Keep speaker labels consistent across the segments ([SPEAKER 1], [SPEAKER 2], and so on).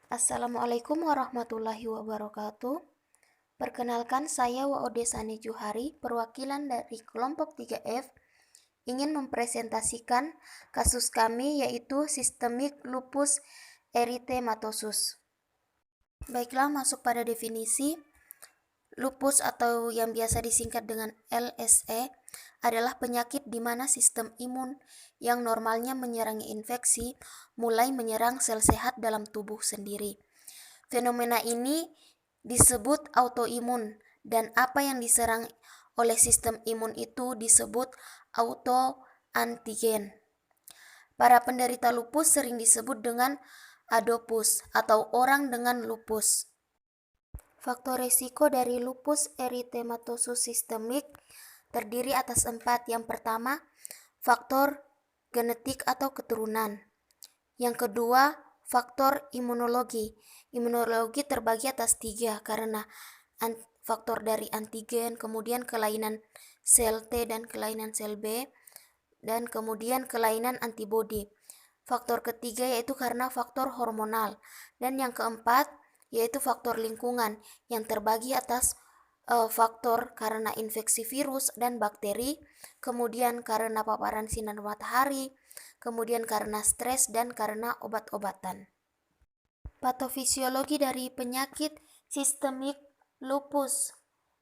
[SPEAKER 1] Assalamualaikum warahmatullahi wabarakatuh. Perkenalkan, saya Waode Sani Juhari, perwakilan dari kelompok 3F, ingin mempresentasikan kasus kami yaitu sistemik lupus erythematosus. Baiklah, masuk pada definisi. Lupus atau yang biasa disingkat dengan LSE adalah penyakit di mana sistem imun yang normalnya menyerang infeksi mulai menyerang sel sehat dalam tubuh sendiri. Fenomena ini disebut autoimun dan apa yang diserang oleh sistem imun itu disebut autoantigen. Para penderita lupus sering disebut dengan adopus atau orang dengan lupus. Faktor risiko dari lupus erythematosus sistemik terdiri atas 4. Yang pertama, faktor genetik atau keturunan. Yang kedua, faktor imunologi. Imunologi terbagi atas 3 karena faktor dari antigen, kemudian kelainan sel T dan kelainan sel B, dan kemudian kelainan antibodi. Faktor ketiga yaitu karena faktor hormonal. Dan yang keempat yaitu faktor lingkungan yang terbagi atas faktor karena infeksi virus dan bakteri, kemudian karena paparan sinar matahari, kemudian karena stres dan karena obat-obatan. Patofisiologi dari penyakit sistemik lupus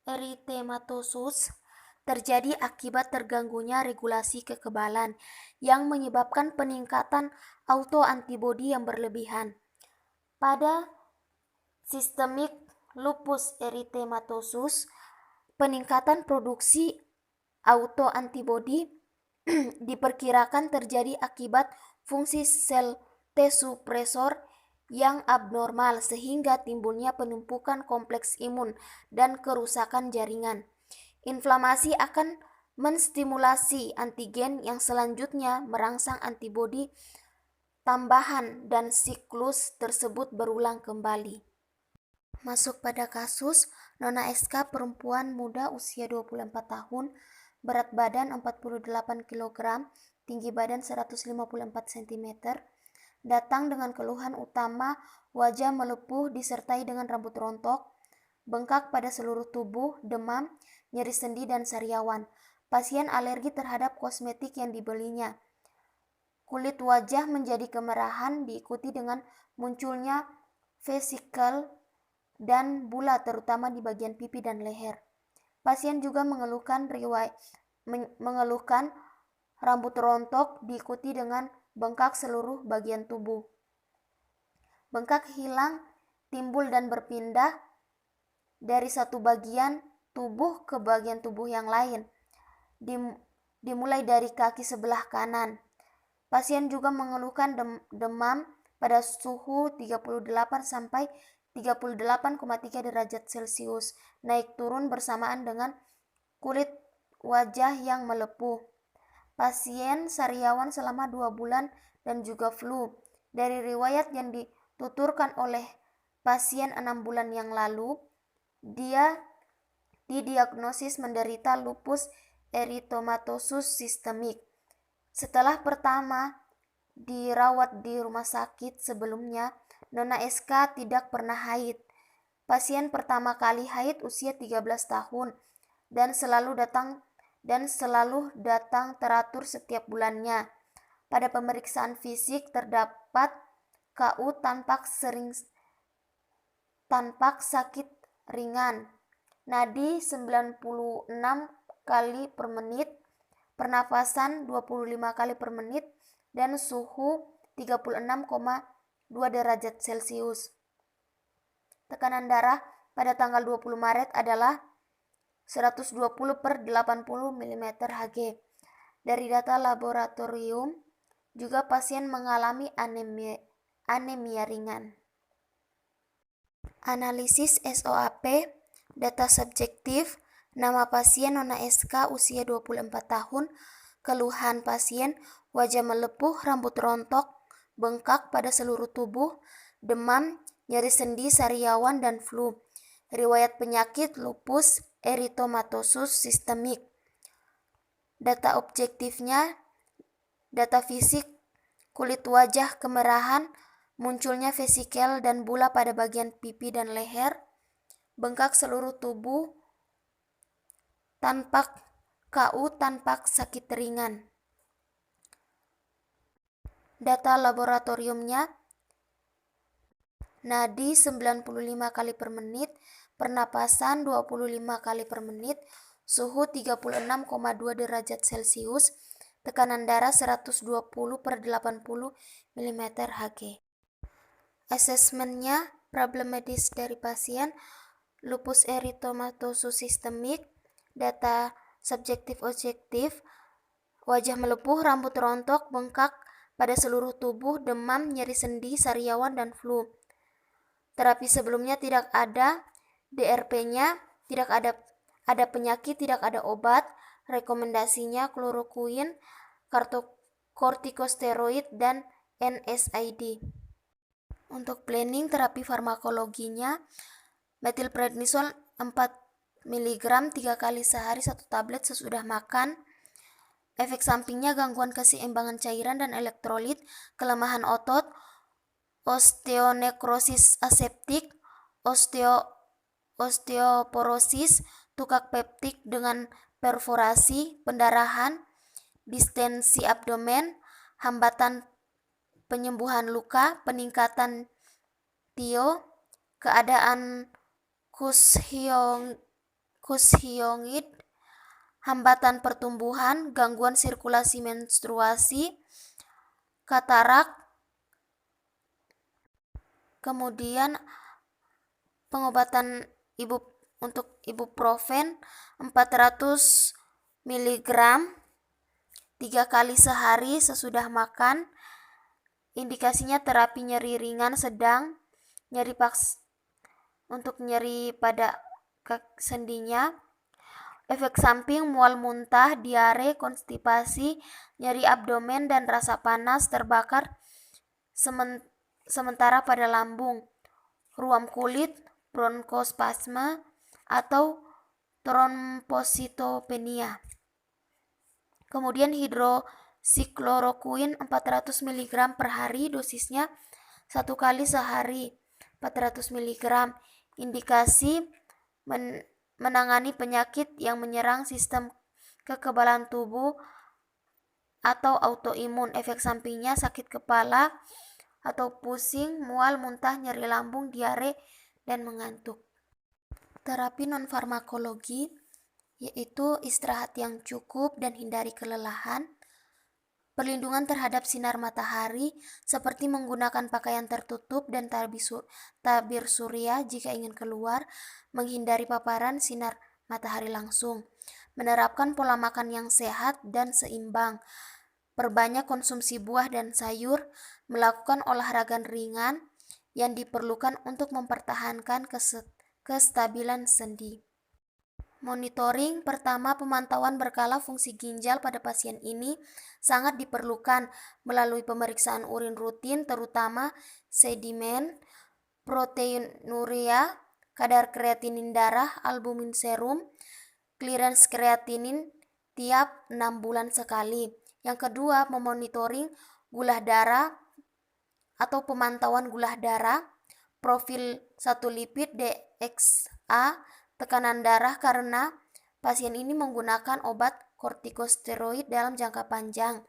[SPEAKER 1] erythematosus terjadi akibat terganggunya regulasi kekebalan yang menyebabkan peningkatan autoantibodi yang berlebihan. Pada sistemik lupus erythematosus, peningkatan produksi autoantibodi diperkirakan terjadi akibat fungsi sel T supresor yang abnormal sehingga timbulnya penumpukan kompleks imun dan kerusakan jaringan. Inflamasi akan menstimulasi antigen yang selanjutnya merangsang antibodi tambahan dan siklus tersebut berulang kembali. Masuk pada kasus, Nona SK perempuan muda usia 24 tahun, berat badan 48 kg, tinggi badan 154 cm, datang dengan keluhan utama wajah melepuh disertai dengan rambut rontok, bengkak pada seluruh tubuh, demam, nyeri sendi dan sariawan. Pasien alergi terhadap kosmetik yang dibelinya. Kulit wajah menjadi kemerahan diikuti dengan munculnya vesikel dan bula terutama di bagian pipi dan leher. Pasien juga mengeluhkan rambut rontok diikuti dengan bengkak seluruh bagian tubuh. Bengkak hilang, timbul dan berpindah dari satu bagian tubuh ke bagian tubuh yang lain. Dimulai dari kaki sebelah kanan. Pasien juga mengeluhkan demam pada suhu 38 sampai 38,3 derajat Celcius, naik turun bersamaan dengan kulit wajah yang melepuh. Pasien sariawan selama 2 bulan dan juga flu. Dari riwayat yang dituturkan oleh pasien 6 bulan yang lalu, dia didiagnosis menderita lupus erythematosus sistemik. Setelah pertama dirawat di rumah sakit sebelumnya, Nona SK tidak pernah haid. Pasien pertama kali haid usia 13 tahun dan selalu datang teratur setiap bulannya. Pada pemeriksaan fisik terdapat KU tampak sakit ringan, nadi 96 kali per menit, pernafasan 25 kali per menit, dan suhu 36,2 derajat Celcius. Tekanan darah pada tanggal 20 Maret adalah 120 per 80 mm Hg. Dari data laboratorium, juga pasien mengalami anemia ringan. Analisis SOAP, data subjektif, nama pasien Nona SK usia 24 tahun, keluhan pasien wajah melepuh, rambut rontok, bengkak pada seluruh tubuh, demam, nyeri sendi, sariawan, dan flu. Riwayat penyakit lupus erythematosus sistemik. Data objektifnya, data fisik, kulit wajah kemerahan, munculnya vesikel dan bula pada bagian pipi dan leher, bengkak seluruh tubuh, tanpa KU tanpa sakit ringan. Data laboratoriumnya, nadi 95 kali per menit, pernapasan 25 kali per menit, suhu 36,2 derajat Celcius, tekanan darah 120 per 80 mm Hg. Asesmennya, problem medis dari pasien, lupus eritomatosus sistemik, data subjektif objektif, wajah melepuh, rambut rontok, bengkak pada seluruh tubuh, demam, nyeri sendi, sariawan, dan flu. Terapi sebelumnya tidak ada, DRP-nya tidak ada penyakit, tidak ada obat, rekomendasinya kloroquine, kortikosteroid, dan NSAID. Untuk planning terapi farmakologinya, metilprednisol 4 mg 3 kali sehari 1 tablet sesudah makan. Efek sampingnya gangguan keseimbangan cairan dan elektrolit, kelemahan otot, osteonekrosis aseptik, osteoporosis, tukak peptik dengan perforasi, pendarahan, distensi abdomen, hambatan penyembuhan luka, peningkatan tio, keadaan Cushiongid, hambatan pertumbuhan, gangguan sirkulasi menstruasi, katarak, kemudian pengobatan untuk ibuprofen 400 mg 3 kali sehari sesudah makan. Indikasinya terapi nyeri ringan sedang, untuk nyeri pada sendinya. Efek samping mual muntah, diare, konstipasi, nyeri abdomen, dan rasa panas, terbakar sementara pada lambung, ruam kulit, bronkospasme, atau trompositopenia. Kemudian hidroksikloroquine 400 mg per hari, dosisnya 1 kali sehari 400 mg. Indikasi menangani penyakit yang menyerang sistem kekebalan tubuh atau autoimun. Efek sampingnya sakit kepala atau pusing, mual, muntah, nyeri lambung, diare, dan mengantuk. Terapi non-farmakologi yaitu istirahat yang cukup dan hindari kelelahan, perlindungan terhadap sinar matahari seperti menggunakan pakaian tertutup dan tabir surya jika ingin keluar, menghindari paparan sinar matahari langsung, menerapkan pola makan yang sehat dan seimbang, perbanyak konsumsi buah dan sayur, melakukan olahraga ringan yang diperlukan untuk mempertahankan kestabilan sendi. Monitoring pertama, pemantauan berkala fungsi ginjal pada pasien ini sangat diperlukan melalui pemeriksaan urin rutin, terutama sedimen, proteinuria, kadar kreatinin darah, albumin serum, clearance kreatinin tiap 6 bulan sekali. Yang kedua, memonitoring gula darah atau pemantauan gula darah, profil satu lipid DXA, tekanan darah karena pasien ini menggunakan obat kortikosteroid dalam jangka panjang.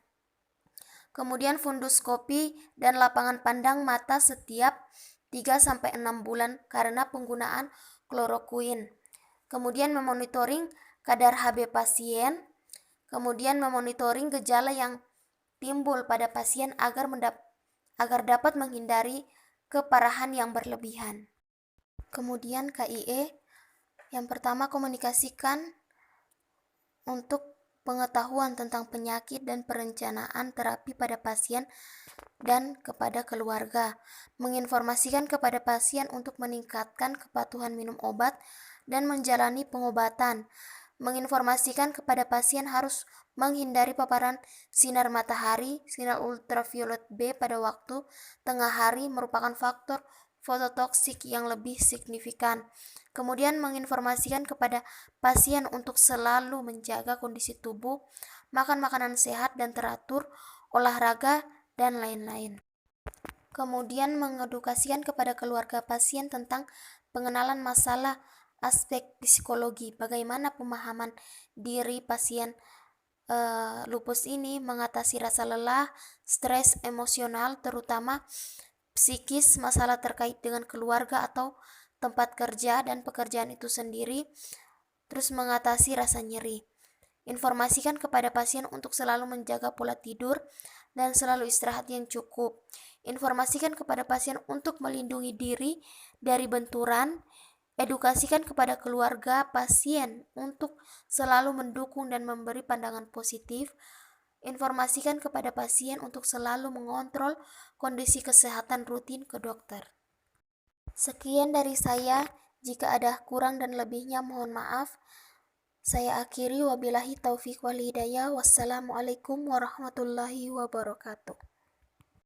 [SPEAKER 1] Kemudian funduskopi dan lapangan pandang mata setiap 3-6 bulan karena penggunaan kloroquine. Kemudian memonitoring kadar Hb pasien. Kemudian memonitoring gejala yang timbul pada pasien agar dapat menghindari keparahan yang berlebihan. Kemudian KIE, yang pertama komunikasikan untuk pengetahuan tentang penyakit dan perencanaan terapi pada pasien dan kepada keluarga. Menginformasikan kepada pasien untuk meningkatkan kepatuhan minum obat dan menjalani pengobatan. Menginformasikan kepada pasien harus menghindari paparan sinar matahari, sinar ultraviolet B pada waktu tengah hari merupakan faktor fototoksik yang lebih signifikan. Kemudian menginformasikan kepada pasien untuk selalu menjaga kondisi tubuh, makan makanan sehat dan teratur, olahraga, dan lain-lain. Kemudian mengedukasikan kepada keluarga pasien tentang pengenalan masalah aspek psikologi, bagaimana pemahaman diri pasien lupus ini mengatasi rasa lelah, stres emosional, terutama psikis, masalah terkait dengan keluarga atau tempat kerja dan pekerjaan itu sendiri, terus mengatasi rasa nyeri. Informasikan kepada pasien untuk selalu menjaga pola tidur dan selalu istirahat yang cukup. Informasikan kepada pasien untuk melindungi diri dari benturan. Edukasikan kepada keluarga pasien untuk selalu mendukung dan memberi pandangan positif. Informasikan kepada pasien untuk selalu mengontrol kondisi kesehatan rutin ke dokter. Sekian dari saya. Jika ada kurang dan lebihnya mohon maaf. Saya akhiri, wabillahi taufiq wal hidayah. Wassalamualaikum warahmatullahi wabarakatuh.